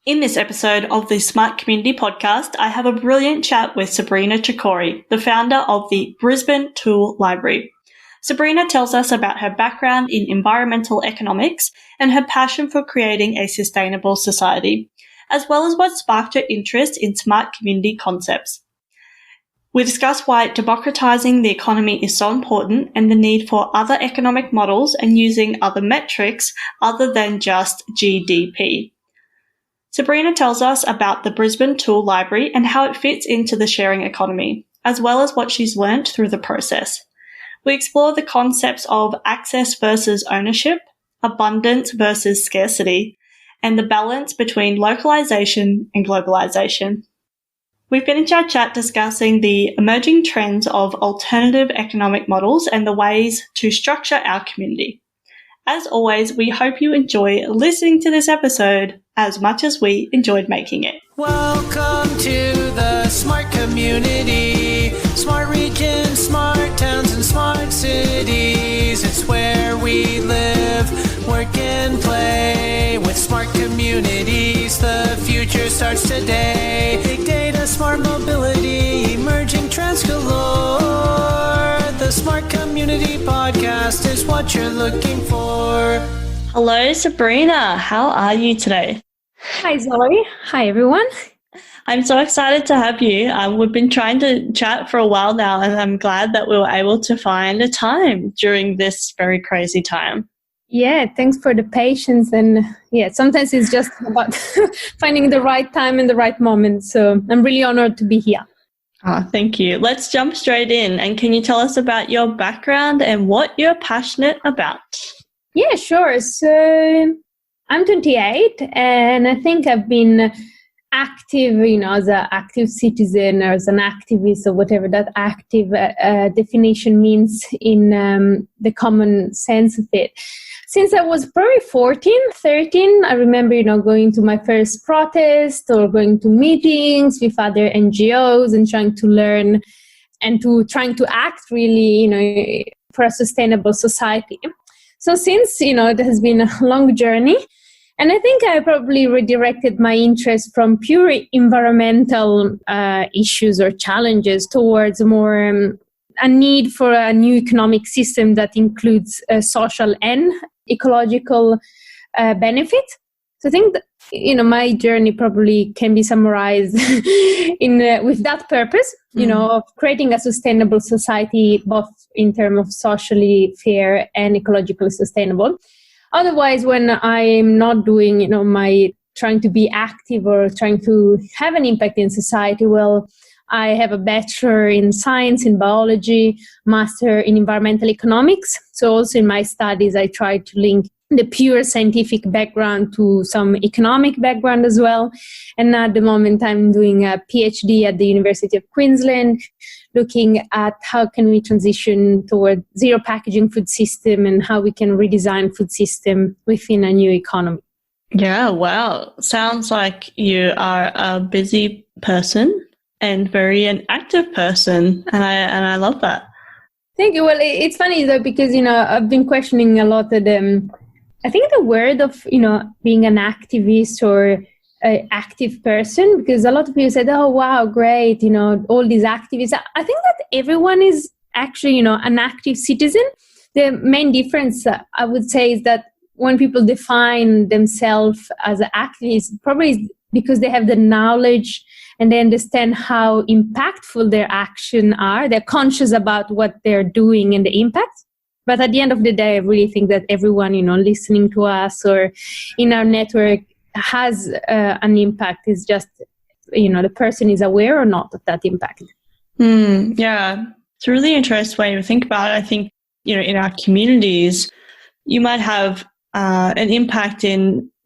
In this episode of the Smart Community Podcast, I have a brilliant chat with Sabrina Chakori, the founder of the Brisbane Tool Library. Sabrina tells us about her background in environmental economics and her passion for creating a sustainable society, as well as what sparked her interest in smart community concepts. We discuss why democratising the economy is so important and the need for other economic models and using other metrics other than just GDP. Sabrina tells us about the Brisbane Tool Library and how it fits into the sharing economy, as well as what she's learnt through the process. We explore the concepts of access versus ownership, abundance versus scarcity, and the balance between localisation and globalisation. We finish our chat discussing the emerging trends of alternative economic models and the ways to structure our community. As always, we hope you enjoy listening to this episode as much as we enjoyed making it. Welcome to the smart community, smart regions, smart towns and smart cities. It's where we live, work and play. With smart communities, the future starts today. Big data, smart mobility, emerging trends galore. The Smart Community Podcast is what you're looking for. Hello, Sabrina. How are you today? Hi, Zoe. Hi, everyone. I'm so excited to have you. We've been trying to chat for a while now, and I'm glad that we were able to find a time during this very crazy time. Yeah, thanks for the patience. And yeah, sometimes it's just about finding the right time and the right moment. So I'm really honored to be here. Thank you. Let's jump straight in. And can you tell us about your background and what you're passionate about? Yeah, sure. So I'm 28 and I think I've been active, as an active citizen or as an activist or whatever that active definition means in the common sense of it. Since I was probably 14, 13, I remember, going to my first protest or going to meetings with other NGOs and trying to learn and trying to act really, for a sustainable society. So since, it has been a long journey, and I think I probably redirected my interest from pure environmental issues or challenges towards more a need for a new economic system that includes social and ecological benefit. So I think that, my journey probably can be summarized with that purpose, of creating a sustainable society, both in terms of socially fair and ecologically sustainable. Otherwise, when I'm not doing, my trying to be active or trying to have an impact in society, well, I have a bachelor in science, in biology, master in environmental economics. So also in my studies, I try to link the pure scientific background to some economic background as well. And at the moment, I'm doing a PhD at the University of Queensland, looking at how can we transition toward zero packaging food system and how we can redesign food system within a new economy. Yeah, wow. Sounds like you are a busy person and very an active person, and I love that. Thank you. Well, it's funny though, because I've been questioning a lot of them. I think the word of being an activist or an active person, because a lot of people said, "Oh, wow, great!" All these activists. I think that everyone is actually an active citizen. The main difference, I would say, is that when people define themselves as an activist, probably because they have the knowledge and they understand how impactful their actions are. They're conscious about what they're doing and the impact. But at the end of the day, I really think that everyone, listening to us or in our network has an impact. It's just, the person is aware or not of that impact. Yeah, it's a really interesting way to think about it. I think, in our communities, you might have an impact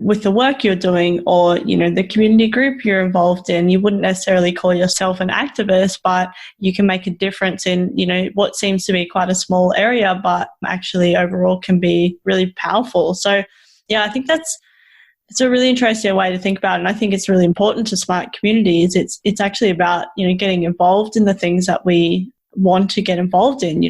with the work you're doing or, the community group you're involved in. You wouldn't necessarily call yourself an activist, but you can make a difference in, what seems to be quite a small area, but actually overall can be really powerful. So, yeah, I think it's a really interesting way to think about it. And I think it's really important to smart communities. It's actually about, getting involved in the things that we want to get involved in,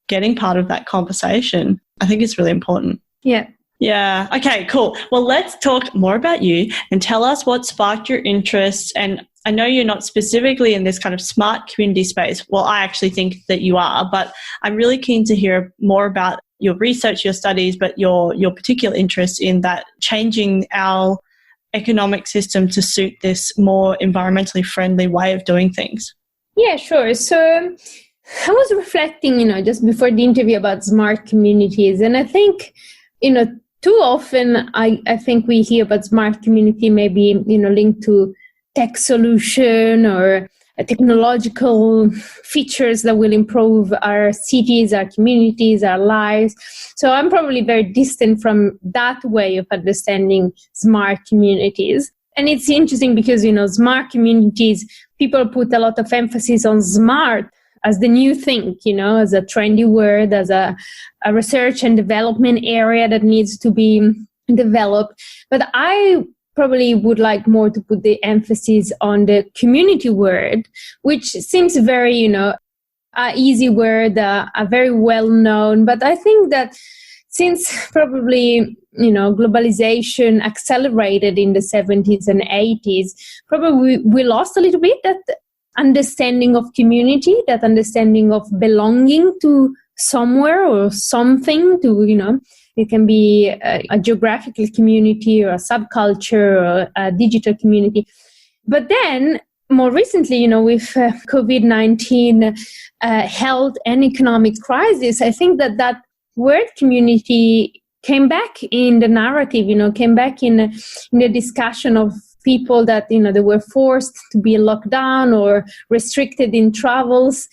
getting part of that conversation. I think it's really important. Yeah. Yeah. Okay, cool. Well, let's talk more about you and tell us what sparked your interest. And I know you're not specifically in this kind of smart community space. Well, I actually think that you are, but I'm really keen to hear more about your research, your studies, but your particular interest in that changing our economic system to suit this more environmentally friendly way of doing things. Yeah, sure. So I was reflecting, just before the interview about smart communities. And I think, too often I think we hear about smart community maybe, linked to tech solution or technological features that will improve our cities, our communities, our lives. So I'm probably very distant from that way of understanding smart communities. And it's interesting because, smart communities, people put a lot of emphasis on smart as the new thing, as a trendy word, as a research and development area that needs to be developed. But I probably would like more to put the emphasis on the community word, which seems very, a easy word, a very well known. But I think that since probably, globalization accelerated in the 70s and 80s, probably we lost a little bit that understanding of community, that understanding of belonging to somewhere or something, to, it can be a geographical community or a subculture or a digital community. But then more recently, with COVID-19 health and economic crisis, I think that word community came back in the narrative, came back in the discussion of people that, they were forced to be locked down or restricted in travels.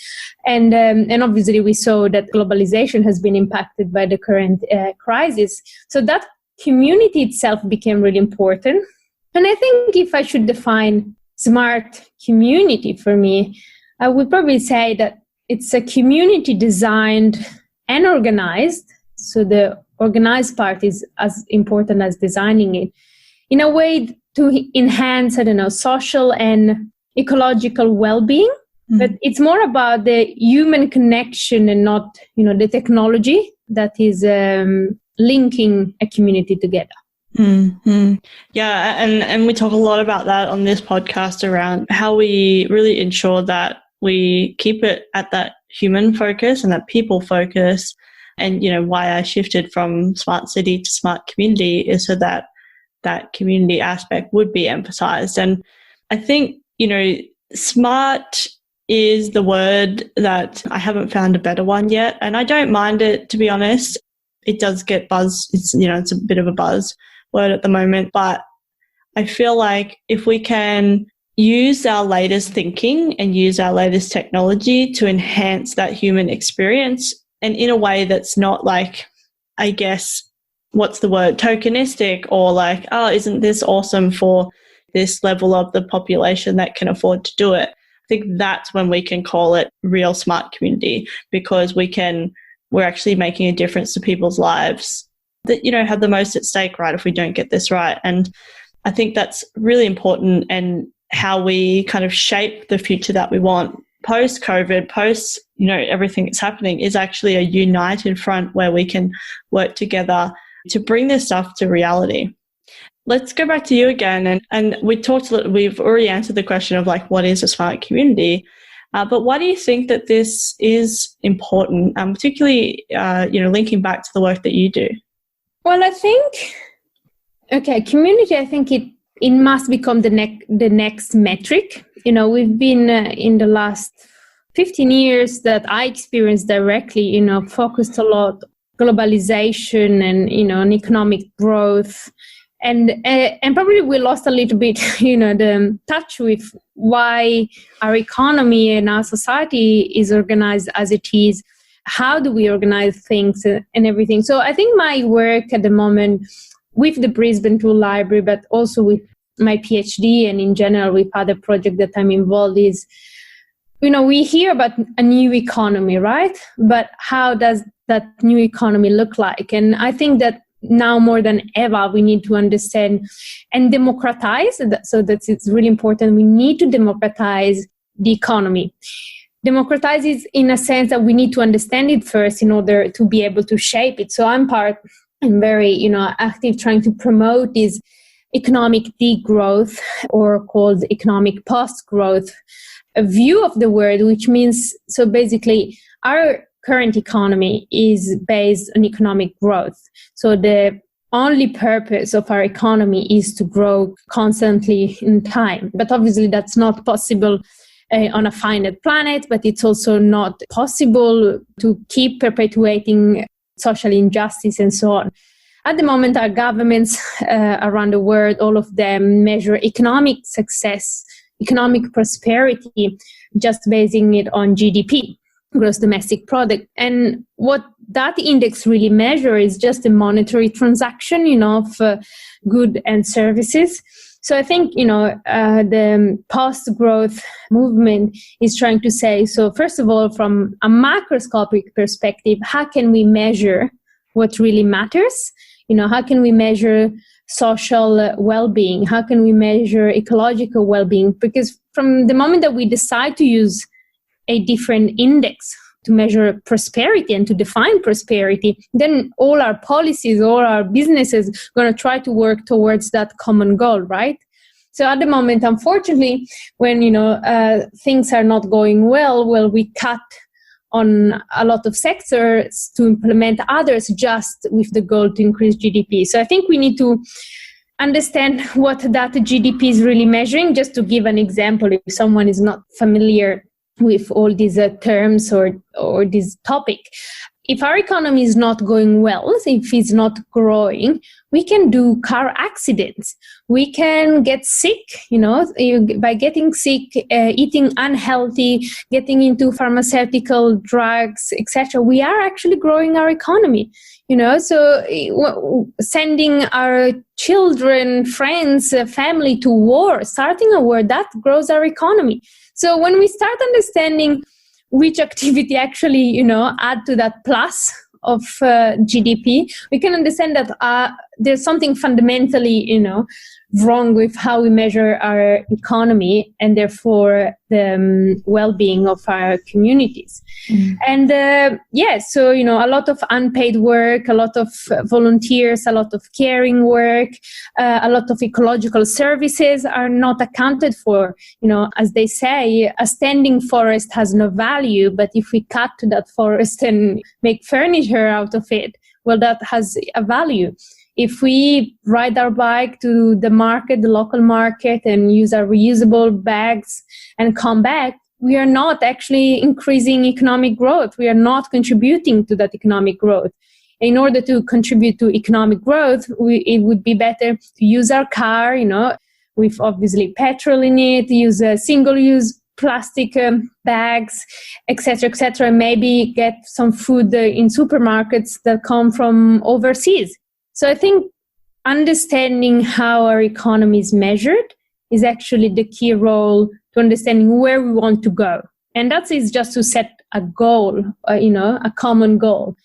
And obviously we saw that globalization has been impacted by the current crisis. So that community itself became really important. And I think if I should define smart community for me, I would probably say that it's a community designed and organized. So the organized part is as important as designing it in a way to enhance, social and ecological well-being. Mm-hmm. But it's more about the human connection and not, the technology that is linking a community together. Mm-hmm. Yeah, and we talk a lot about that on this podcast around how we really ensure that we keep it at that human focus and that people focus. And, why I shifted from smart city to smart community is so that that community aspect would be emphasized. And I think, smart is the word that I haven't found a better one yet. And I don't mind it, to be honest. It does get buzz. It's, it's a bit of a buzz word at the moment. But I feel like if we can use our latest thinking and use our latest technology to enhance that human experience, and in a way that's not like, I guess, what's the word, tokenistic, or like, oh, isn't this awesome for this level of the population that can afford to do it? I think that's when we can call it real smart community, because we're actually making a difference to people's lives that, have the most at stake, right, if we don't get this right. And I think that's really important, and how we kind of shape the future that we want post-COVID, post, everything that's happening, is actually a united front where we can work together to bring this stuff to reality. Let's go back to you again. And we've already answered the question of like, what is a smart community? But why do you think that this is important, particularly, linking back to the work that you do? Well, I think, community, I think it must become the next metric. We've been in the last 15 years that I experienced directly, focused a lot globalization and, on economic growth. And probably we lost a little bit, the touch with why our economy and our society is organized as it is. How do we organize things and everything? So I think my work at the moment with the Brisbane Tool Library, but also with my PhD and in general with other projects that I'm involved is, we hear about a new economy, right? But how does that new economy look like? And I think that now more than ever, we need to understand and democratize. So that's it's really important. We need to democratize the economy. Democratize is in a sense that we need to understand it first in order to be able to shape it. So I'm part and very, active trying to promote is economic degrowth, or called economic post-growth, a view of the world, which means, so basically our current economy is based on economic growth. So the only purpose of our economy is to grow constantly in time. But obviously that's not possible on a finite planet, but it's also not possible to keep perpetuating social injustice and so on. At the moment, our governments around the world, all of them measure economic success, economic prosperity, just basing it on GDP, gross domestic product. And what that index really measures is just a monetary transaction, of goods and services. So I think, the post-growth movement is trying to say, so first of all, from a macroscopic perspective, how can we measure what really matters? How can we measure social well-being? How can we measure ecological well-being? Because from the moment that we decide to use a different index to measure prosperity and to define prosperity, then all our policies, all our businesses are going to try to work towards that common goal, right? So at the moment, unfortunately, when, things are not going well, we cut on a lot of sectors to implement others just with the goal to increase GDP. So I think we need to understand what that GDP is really measuring. Just to give an example, if someone is not familiar with all these terms or this topic, if our economy is not going well, if it's not growing, we can do car accidents. We can get sick, by getting sick, eating unhealthy, getting into pharmaceutical drugs, etc. We are actually growing our economy, so sending our children, friends, family to war, starting a war, that grows our economy. So when we start understanding which activity actually, add to that plus of GDP, we can understand that there's something fundamentally, wrong with how we measure our economy and therefore the well-being of our communities. And so, a lot of unpaid work, a lot of volunteers, a lot of caring work, a lot of ecological services are not accounted for. As they say, a standing forest has no value, but if we cut that forest and make furniture out of it, well, that has a value. If we ride our bike to the market, the local market, and use our reusable bags and come back, we are not actually increasing economic growth. We are not contributing to that economic growth. In order to contribute to economic growth, it would be better to use our car, with obviously petrol in it, use a single-use plastic bags, etc., and maybe get some food in supermarkets that come from overseas. So I think understanding how our economy is measured is actually the key role to understanding where we want to go. And that is just to set a goal, a common goal.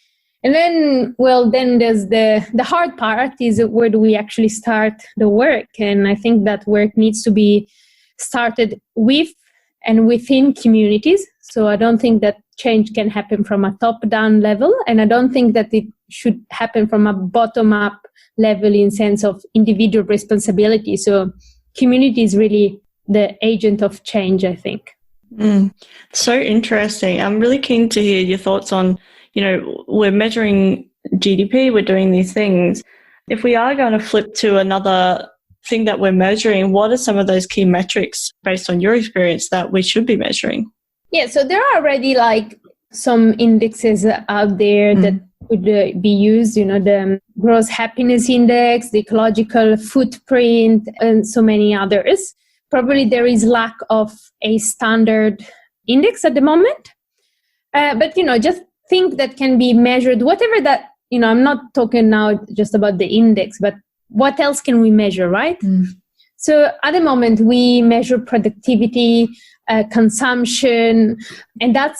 And then, then there's the hard part is where do we actually start the work? And I think that work needs to be started with and within communities. So I don't think that change can happen from a top-down level, and I don't think that it should happen from a bottom-up level in sense of individual responsibility. So community is really the agent of change, I think. So interesting. I'm really keen to hear your thoughts on, we're measuring GDP, we're doing these things. If we are going to flip to another thing that we're measuring, what are some of those key metrics based on your experience that we should be measuring? Yeah, so there are already some indexes out there that could be used, the gross happiness index, the ecological footprint, and so many others. Probably there is lack of a standard index at the moment. But, just think that can be measured, whatever that, I'm not talking now just about the index, but what else can we measure, right? So at the moment, we measure productivity, consumption, and that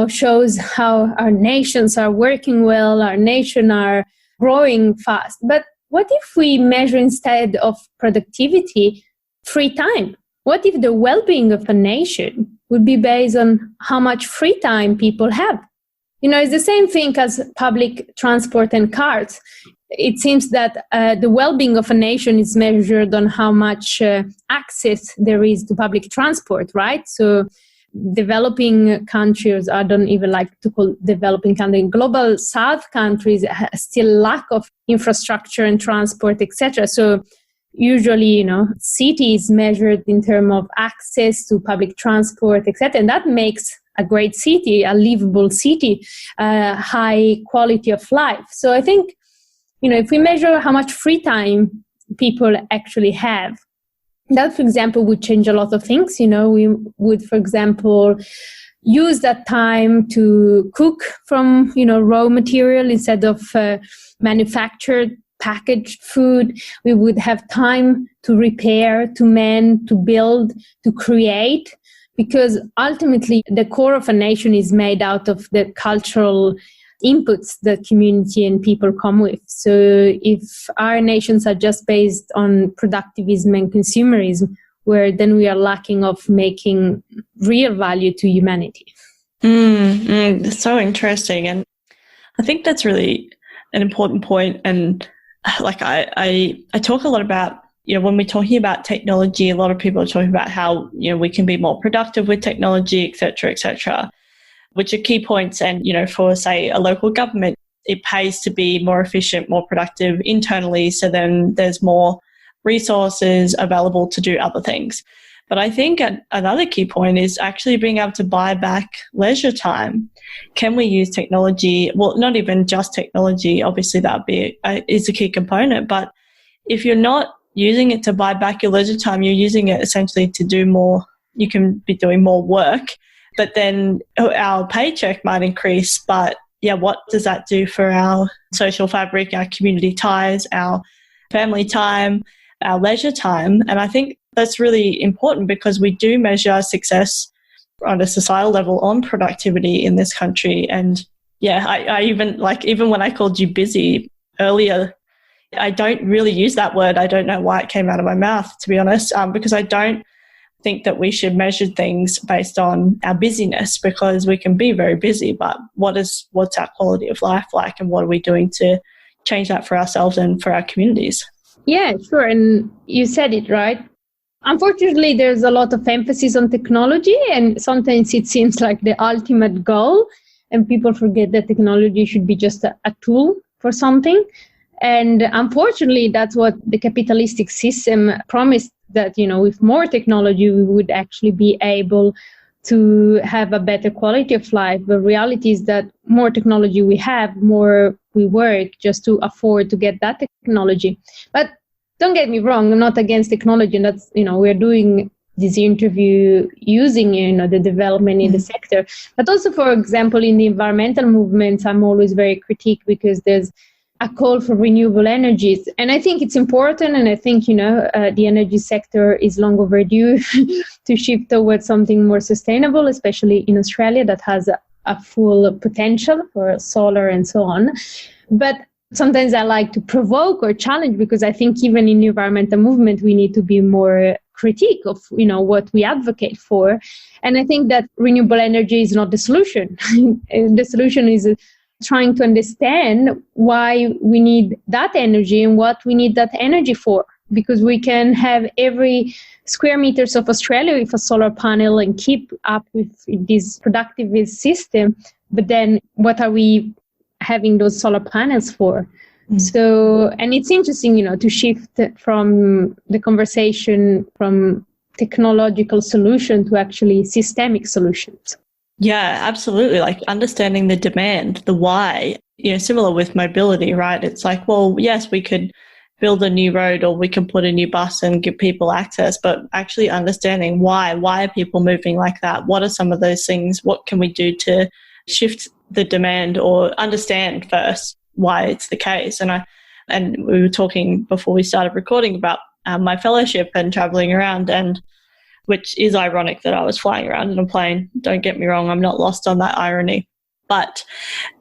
shows how our nations are working well, our nation are growing fast. But what if we measure instead of productivity free time? What if the well-being of a nation would be based on how much free time people have? It's the same thing as public transport and cars. it seems that the well-being of a nation is measured on how much access there is to public transport, right? So developing countries, I don't even like to call developing countries, global south countries still lack of infrastructure and transport, etc. So usually, cities measured in terms of access to public transport, etc. And that makes a great city, a livable city, high quality of life. So I think, if we measure how much free time people actually have, that, for example, would change a lot of things. We would, for example, use that time to cook from, raw material instead of manufactured packaged food. We would have time to repair, to mend, to build, to create, because ultimately the core of a nation is made out of the cultural inputs that community and people come with. So if our nations are just based on productivism and consumerism, where then we are lacking of making real value to humanity. That's so interesting. And I think that's really an important point. And I talk a lot about, when we're talking about technology, a lot of people are talking about how, we can be more productive with technology, et cetera, which are key points. And, for, say, a local government, it pays to be more efficient, more productive internally. So then there's more resources available to do other things. But I think another key point is actually being able to buy back leisure time. Can we use technology? Well, not even just technology. Obviously, that is a key component. But if you're not using it to buy back your leisure time, you're using it essentially to do more. You can be doing more work, but then our paycheck might increase. But yeah, what does that do for our social fabric, our community ties, our family time, our leisure time? And I think that's really important because we do measure success on a societal level on productivity in this country. And yeah, I even when I called you busy earlier, I don't really use that word. I don't know why it came out of my mouth, to be honest, because I don't think that we should measure things based on our busyness, because we can be very busy, but what's our quality of life like, and what are we doing to change that for ourselves and for our communities? Yeah, sure. And you said it right. Unfortunately, there's a lot of emphasis on technology, and sometimes it seems like the ultimate goal, and people forget that technology should be just a tool for something. And unfortunately, that's what the capitalistic system promised, that, with more technology, we would actually be able to have a better quality of life. The reality is that more technology we have, more we work just to afford to get that technology. But don't get me wrong, I'm not against technology. And that's, we're doing this interview using, the development in the sector. But also, for example, in the environmental movements, I'm always very critique because there's a call for renewable energies. And I think it's important. And I think, the energy sector is long overdue to shift towards something more sustainable, especially in Australia that has a full potential for solar and so on. But sometimes I like to provoke or challenge, because I think even in the environmental movement, we need to be more critique of, what we advocate for. And I think that renewable energy is not the solution. The solution is trying to understand why we need that energy and what we need that energy for. Because we can have every square meters of Australia with a solar panel and keep up with this productivist system. But then what are we having those solar panels for? So, and it's interesting, to shift from the conversation from technological solution to actually systemic solutions. Yeah, absolutely. Like understanding the demand, the why, similar with mobility, right? It's like, well, yes, we could build a new road or we can put a new bus and give people access, but actually understanding why are people moving like that? What are some of those things? What can we do to shift the demand, or understand first why it's the case? And we were talking before we started recording about my fellowship and traveling around, and which is ironic that I was flying around in a plane. Don't get me wrong, I'm not lost on that irony. But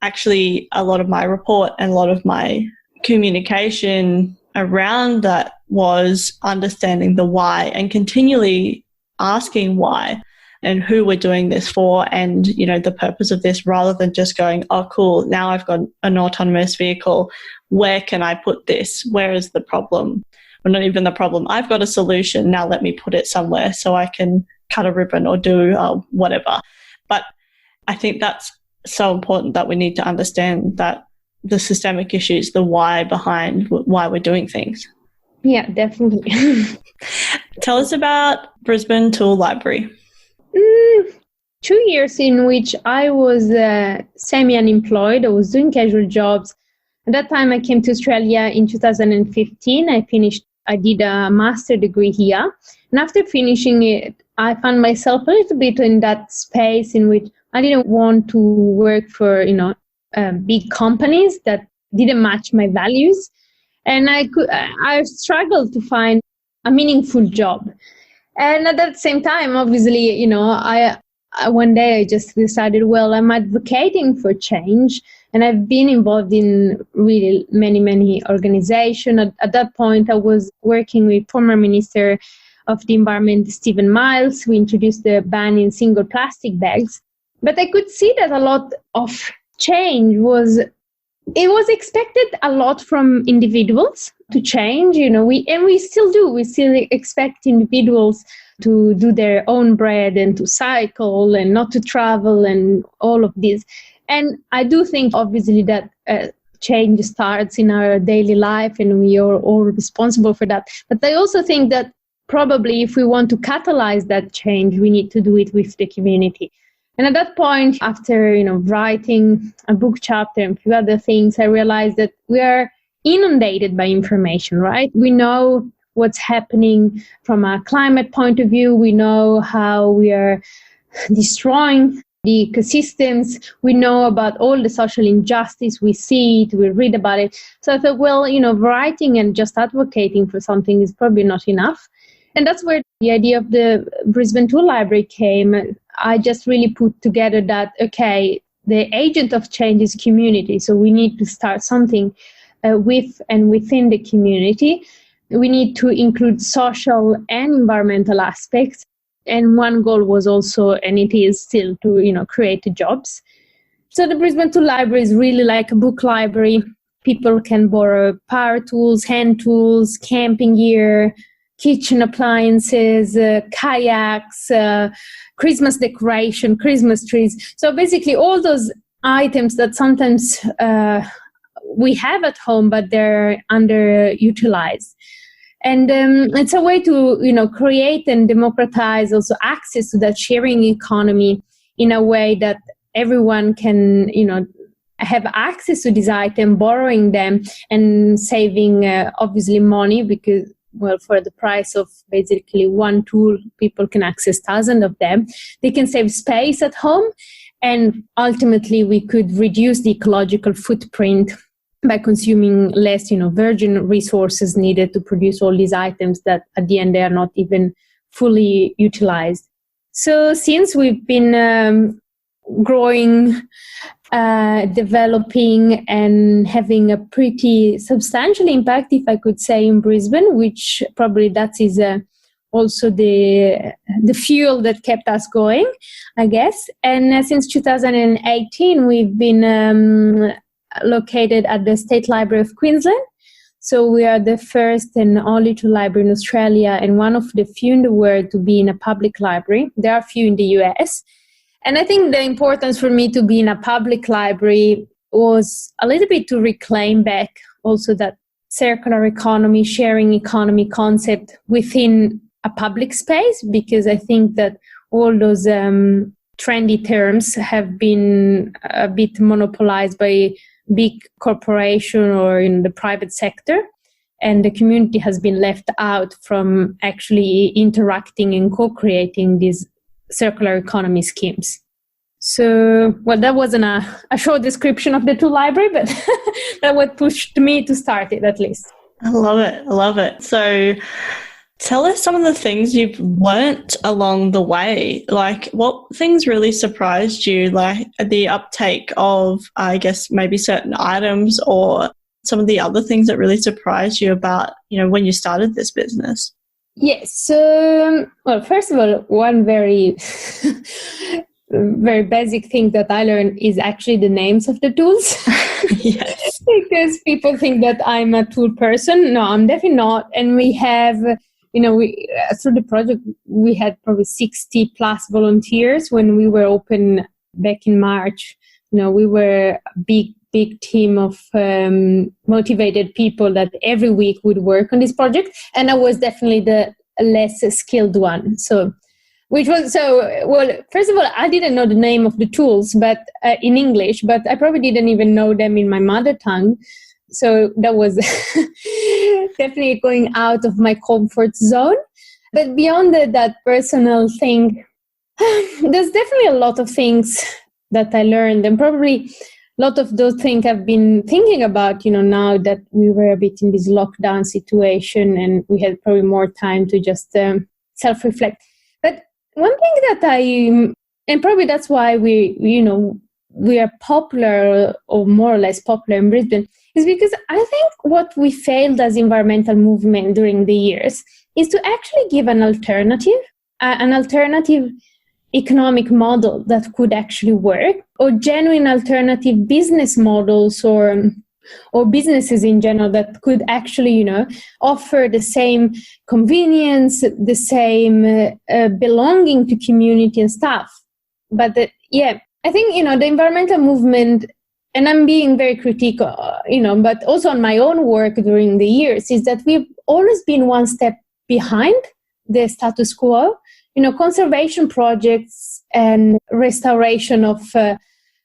actually a lot of my report and a lot of my communication around that was understanding the why and continually asking why. and who we're doing this for and, the purpose of this, rather than just going, oh, cool, now I've got an autonomous vehicle. Where can I put this? Where is the problem? Well, not even the problem. I've got a solution. Now let me put it somewhere so I can cut a ribbon or do whatever. But I think that's so important, that we need to understand that the systemic issues, the why behind why we're doing things. Yeah, definitely. Tell us about Brisbane Tool Library. 2 years in which I was semi-unemployed. I was doing casual jobs. At that time, I came to Australia in 2015. I did a master degree here. And after finishing it, I found myself a little bit in that space in which I didn't want to work for, big companies that didn't match my values. And I struggled to find a meaningful job. And at that same time, obviously, one day I just decided, well, I'm advocating for change. And I've been involved in really many, many organizations. At that point, I was working with former Minister of the Environment, Stephen Miles. We introduced the ban in single plastic bags. But I could see that a lot of change was expected a lot from individuals to change. We still do. We still expect individuals to do their own bread and to cycle and not to travel and all of this. And I do think, obviously, that change starts in our daily life and we are all responsible for that. But I also think that probably if we want to catalyze that change, we need to do it with the community. And at that point, after writing a book chapter and a few other things, I realized that we are inundated by information, right? We know what's happening from a climate point of view. We know how we are destroying the ecosystems. We know about all the social injustice. We see it, we read about it. So I thought, well, writing and just advocating for something is probably not enough. And that's where the idea of the Brisbane Tool Library came. I just really put together that, okay, the agent of change is community. So we need to start something with and within the community. We need to include social and environmental aspects. And one goal was also, and it is still, to create jobs. So the Brisbane Tool Library is really like a book library. People can borrow power tools, hand tools, camping gear, kitchen appliances, kayaks, Christmas decoration, Christmas trees. So basically all those items that sometimes we have at home, but they're underutilized. And it's a way to, create and democratize also access to that sharing economy in a way that everyone can, have access to these items, borrowing them and saving, obviously, money because, well, for the price of basically one tool, people can access thousands of them. They can save space at home. And ultimately, we could reduce the ecological footprint by consuming less, virgin resources needed to produce all these items that at the end they are not even fully utilized. So since we've been growing, developing and having a pretty substantial impact, if I could say, in Brisbane, which probably that is also the fuel that kept us going, I guess. And since 2018, we've been located at the State Library of Queensland. So we are the first and only tool library in Australia and one of the few in the world to be in a public library. There are a few in the US. And I think the importance for me to be in a public library was a little bit to reclaim back also that circular economy, sharing economy concept within a public space, because I think that all those trendy terms have been a bit monopolized by big corporation or in the private sector, and the community has been left out from actually interacting and co-creating these circular economy schemes. So, well, that wasn't a short description of the tool library, but that what pushed me to start it, at least. I love it. I love it. So tell us some of the things you've learnt along the way. Like, what things really surprised you, like the uptake of, I guess, maybe certain items, or some of the other things that really surprised you about, when you started this business? Yes. So, well, first of all, one very, very basic thing that I learned is actually the names of the tools. Yes. Because people think that I'm a tool person. No, I'm definitely not. And we have, we through the project, we had probably 60 plus volunteers when we were open back in March. We were a big team of motivated people that every week would work on this project. And I was definitely the less skilled one. So, first of all, I didn't know the name of the tools, but in English, but I probably didn't even know them in my mother tongue. So that was definitely going out of my comfort zone. But beyond that personal thing, there's definitely a lot of things that I learned, and probably a lot of those things I've been thinking about, now that we were a bit in this lockdown situation and we had probably more time to just self-reflect. But one thing and probably that's why we are popular or more or less popular in Brisbane, is because I think what we failed as environmental movement during the years is to actually give an alternative economic model that could actually work, or genuine alternative business models or businesses in general that could actually, offer the same convenience, the same belonging to community and stuff. But I think, the environmental movement, and I'm being very critical, but also on my own work during the years, is that we've always been one step behind the status quo. Conservation projects and restoration of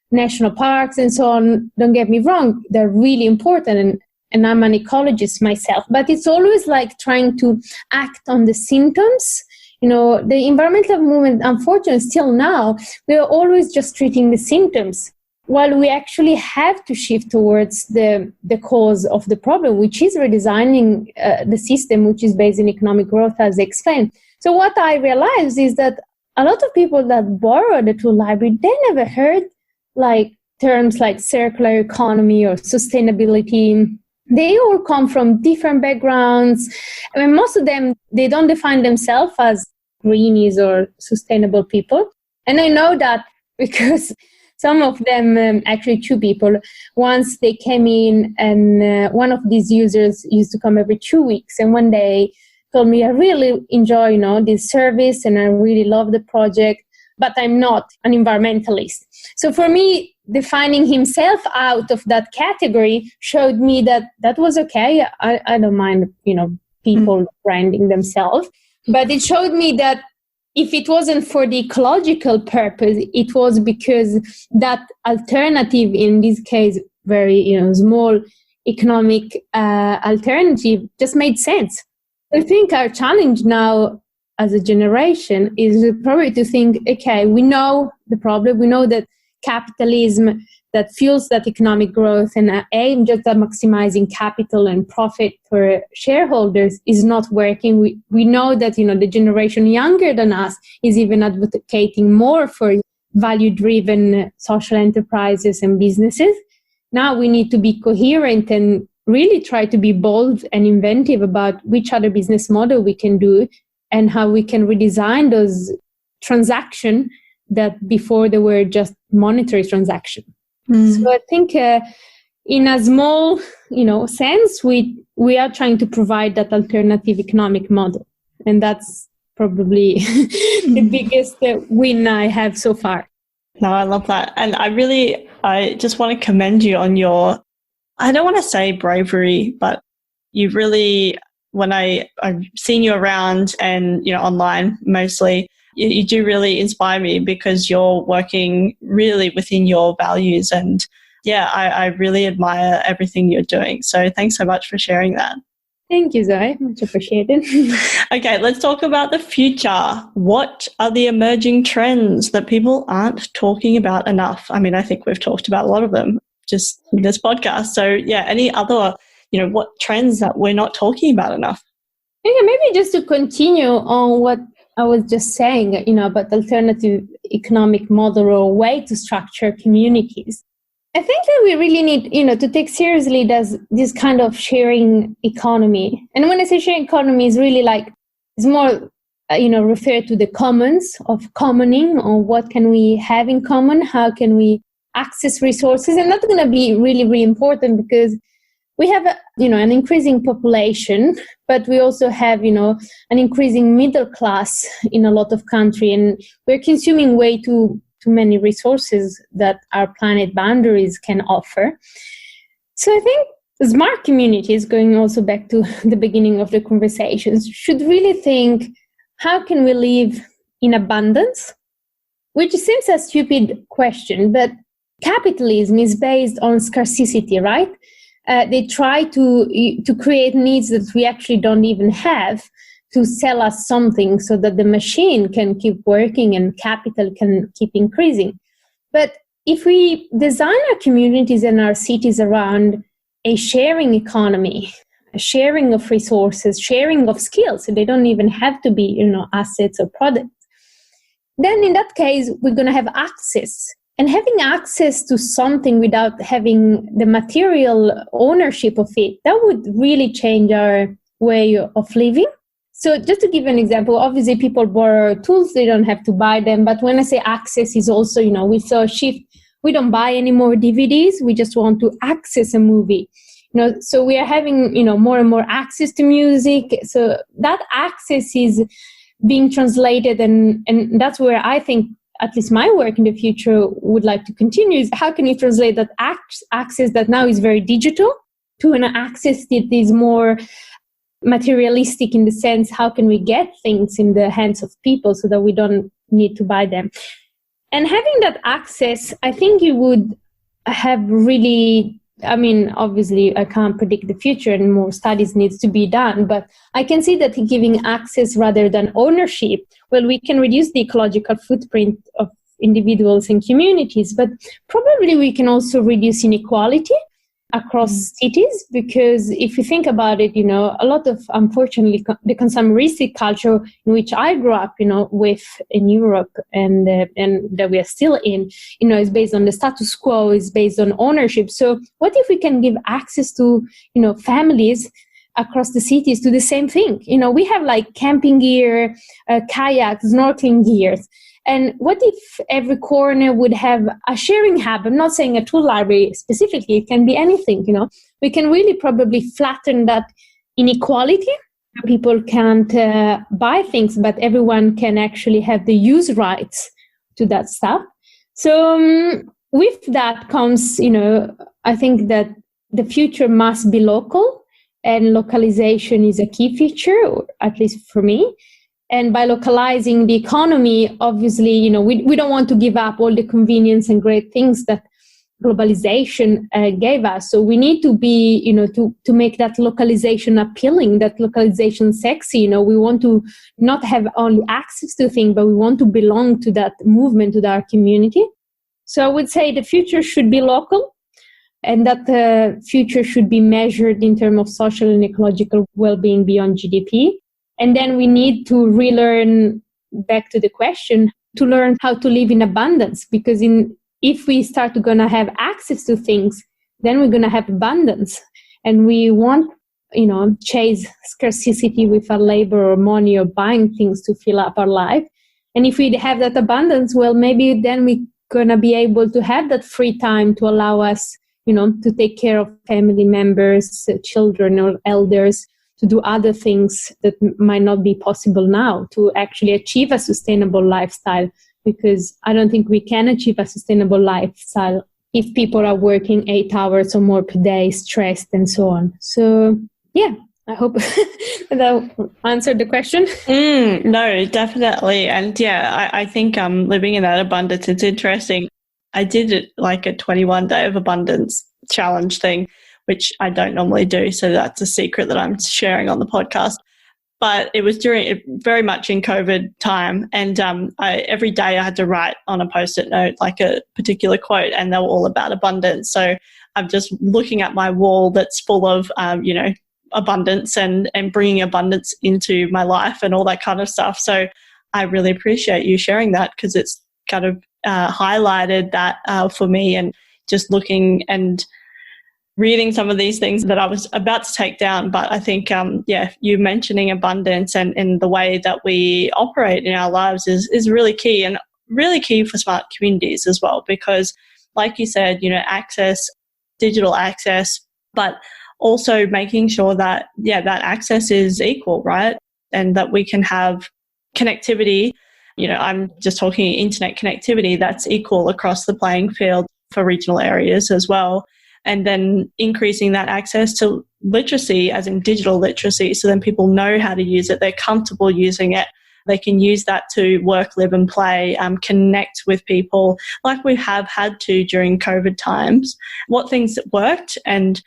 national parks and so on, don't get me wrong, they're really important, and I'm an ecologist myself, but it's always like trying to act on the symptoms. The environmental movement, unfortunately, still now, we're always just treating the symptoms, while we actually have to shift towards the cause of the problem, which is redesigning the system, which is based in economic growth, as explained. So what I realized is that a lot of people that borrow the tool library, they never heard terms like circular economy or sustainability. They all come from different backgrounds. Most of them, they don't define themselves as greenies or sustainable people. And I know that because some of them, actually two people, once they came in and one of these users used to come every 2 weeks. And one day told me, I really enjoy, this service and I really love the project, but I'm not an environmentalist. So for me, defining himself out of that category showed me that was okay. I don't mind, people branding themselves, but it showed me that if it wasn't for the ecological purpose, it was because that alternative, in this case, very, small economic alternative, just made sense. I think our challenge now as a generation is probably to think, okay, we know the problem. We know that capitalism that fuels that economic growth and aim just at maximizing capital and profit for shareholders is not working. We know that, the generation younger than us is even advocating more for value-driven social enterprises and businesses. Now we need to be coherent and really try to be bold and inventive about which other business model we can do and how we can redesign those transactions that before they were just monetary transactions. So I think in a small, sense, we are trying to provide that alternative economic model. And that's probably the biggest win I have so far. No, I love that. And I just want to commend you on your, I don't want to say bravery, but you really, when I've seen you around and, online mostly, you do really inspire me because you're working really within your values. And I really admire everything you're doing. So thanks so much for sharing that. Thank you, Zoe. Much appreciated. Okay, let's talk about the future. What are the emerging trends that people aren't talking about enough? I mean, I think we've talked about a lot of them just in this podcast. So any other, what trends that we're not talking about enough? Yeah, maybe just to continue on what I was just saying, about alternative economic model or way to structure communities. I think that we really need, to take seriously this kind of sharing economy. And when I say sharing economy, is really like It's more, refer to the commons of commoning, or what can we have in common? How can we access resources? And that's going to be really, really important because we have, an increasing population, but we also have, an increasing middle class in a lot of countries, and we're consuming way too many resources that our planet boundaries can offer. So I think smart communities, going also back to the beginning of the conversations, should really think, how can we live in abundance? Which seems a stupid question, but capitalism is based on scarcity, right? They try to create needs that we actually don't even have, to sell us something so that the machine can keep working and capital can keep increasing. But if we design our communities and our cities around a sharing economy, a sharing of resources, sharing of skills, so they don't even have to be, assets or products, then in that case, we're going to have access. And having access to something without having the material ownership of it, that would really change our way of living. So just to give an example, obviously people borrow tools, they don't have to buy them. But when I say access is also, we saw a shift. We don't buy any more DVDs. We just want to access a movie. So we are having, more and more access to music. So that access is being translated. And that's where I think, at least my work in the future would like to continue, is how can you translate that access that now is very digital to an access that is more materialistic, in the sense, how can we get things in the hands of people so that we don't need to buy them? And having that access, I think you would have really, obviously I can't predict the future and more studies needs to be done, but I can see that giving access rather than ownership, well, we can reduce the ecological footprint of individuals and communities, but probably we can also reduce inequality across cities, because if you think about it, a lot of, unfortunately, the consumeristic culture in which I grew up, with in Europe and that we are still in, is based on the status quo, is based on ownership. So what if we can give access to, families across the cities to the same thing? We have like camping gear, kayaks, snorkeling gears. And what if every corner would have a sharing hub? I'm not saying a tool library specifically, it can be anything, We can really probably flatten that inequality. People can't buy things, but everyone can actually have the use rights to that stuff. So with that comes, I think that the future must be local, and localization is a key feature, or at least for me. And by localizing the economy, obviously, we don't want to give up all the convenience and great things that globalization gave us. So we need to be, to make that localization appealing, that localization sexy. We want to not have only access to things, but we want to belong to that movement, to our community. So I would say the future should be local, and that the future should be measured in terms of social and ecological well-being beyond GDP. And then we need to relearn, back to the question, to learn how to live in abundance. Because if we start going to have access to things, then we're going to have abundance. And we won't, chase scarcity with our labor or money or buying things to fill up our life. And if we have that abundance, well, maybe then we're going to be able to have that free time to allow us, to take care of family members, children or elders, to do other things that might not be possible now, to actually achieve a sustainable lifestyle, because I don't think we can achieve a sustainable lifestyle if people are working 8 hours or more per day, stressed and so on. So, yeah, I hope that answered the question. No, definitely. And yeah, I think living in that abundance, it's interesting. I did like a 21-day of abundance challenge thing, which I don't normally do. So that's a secret that I'm sharing on the podcast. But it was very much in COVID time. And every day I had to write on a Post-it note like a particular quote, and they were all about abundance. So I'm just looking at my wall that's full of, abundance and bringing abundance into my life and all that kind of stuff. So I really appreciate you sharing that, because it's kind of highlighted that for me, and just looking and reading some of these things that I was about to take down. But I think, you mentioning abundance and the way that we operate in our lives is really key, and really key for smart communities as well, because like you said, access, digital access, but also making sure that, that access is equal, right? And that we can have connectivity. I'm just talking internet connectivity that's equal across the playing field for regional areas as well. And then increasing that access to literacy, as in digital literacy, so then people know how to use it, they're comfortable using it. They can use that to work, live and play, connect with people like we have had to during COVID times. What things that worked and,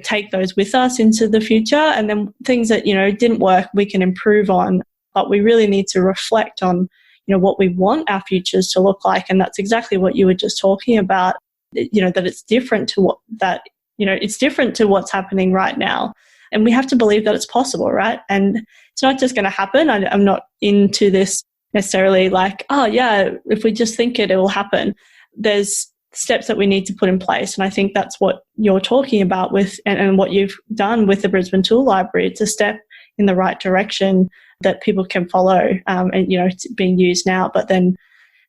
take those with us into the future. And then things that, didn't work, we can improve on. But we really need to reflect on, what we want our futures to look like. And that's exactly what you were just talking about, that it's different to it's different to what's happening right now. And we have to believe that it's possible, right? And it's not just going to happen. I'm not into this necessarily like, if we just think it will happen. There's steps that we need to put in place. And I think that's what you're talking about with, and what you've done with the Brisbane Tool Library. It's a step in the right direction that people can follow, and, it's being used now. But then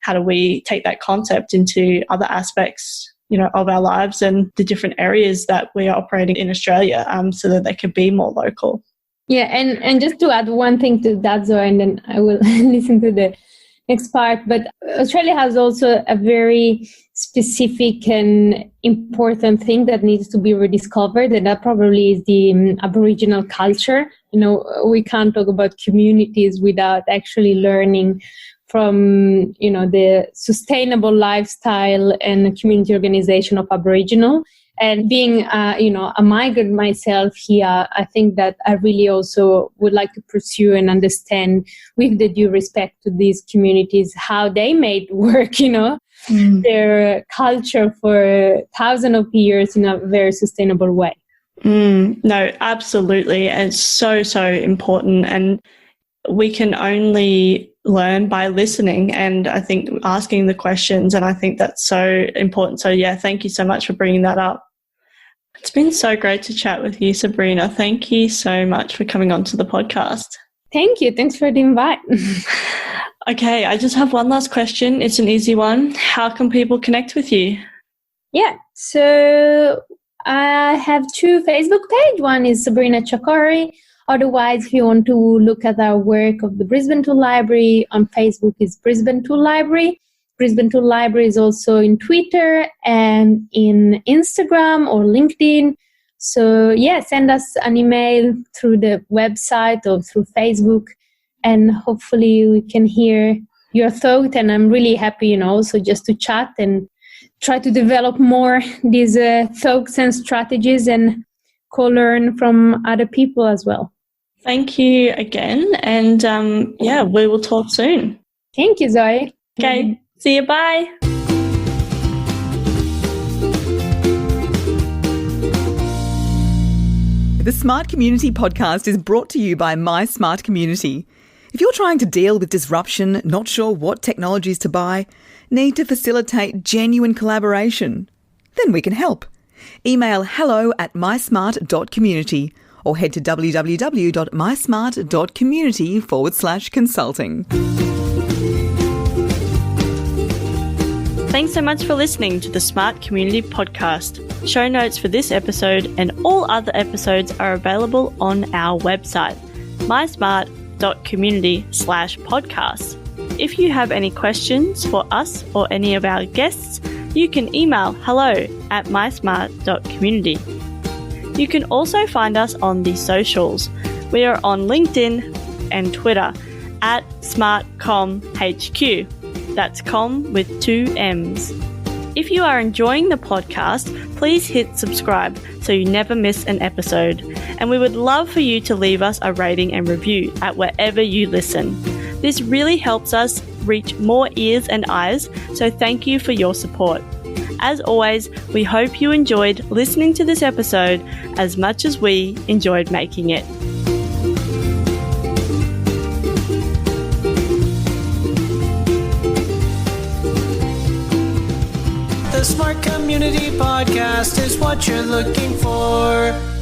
how do we take that concept into other aspects, of our lives and the different areas that we are operating in Australia, so that they can be more local? Yeah, and just to add one thing to that, Zoe, and then I will listen to the next part. But Australia has also a very specific and important thing that needs to be rediscovered, and that probably is the Aboriginal culture. We can't talk about communities without actually learning from, the sustainable lifestyle and community organization of Aboriginal. And being, a migrant myself here, I think that I really also would like to pursue and understand, with the due respect to these communities, how they made work, their culture for thousands of years in a very sustainable way. No, absolutely. And it's so, so important. And we can only learn by listening, and I think asking the questions, and I think that's so important. So thank you so much for bringing that up. It's been so great to chat with you, Sabrina. Thank you so much for coming on to the podcast. Thank you. Thanks for the invite. Okay, I just have one last question. It's an easy one. How can people connect with you? Yeah, so I have two Facebook pages. One is Sabrina Chakori. Otherwise, if you want to look at our work of the Brisbane Tool Library, on Facebook is Brisbane Tool Library. Brisbane Tool Library is also in Twitter and in Instagram or LinkedIn. So send us an email through the website or through Facebook, and hopefully we can hear your thought. And I'm really happy, also just to chat and try to develop more these thoughts and strategies, and co-learn from other people as well. Thank you again. And we will talk soon. Thank you, Zoe. Okay. See you. Bye. The Smart Community podcast is brought to you by My Smart Community. If you're trying to deal with disruption, not sure what technologies to buy, need to facilitate genuine collaboration, then we can help. Email hello@mysmart.community or head to www.mysmart.community/consulting. Thanks so much for listening to the Smart Community Podcast. Show notes for this episode and all other episodes are available on our website, mysmart.community/podcasts. If you have any questions for us or any of our guests, you can email hello@mysmart.community. You can also find us on the socials. We are on LinkedIn and Twitter @SmartComHQ. That's com with 2 M's. If you are enjoying the podcast, please hit subscribe so you never miss an episode. And we would love for you to leave us a rating and review at wherever you listen. This really helps us reach more ears and eyes, so thank you for your support. As always, we hope you enjoyed listening to this episode as much as we enjoyed making it. The Smart Smart Community Podcast is what you're looking for.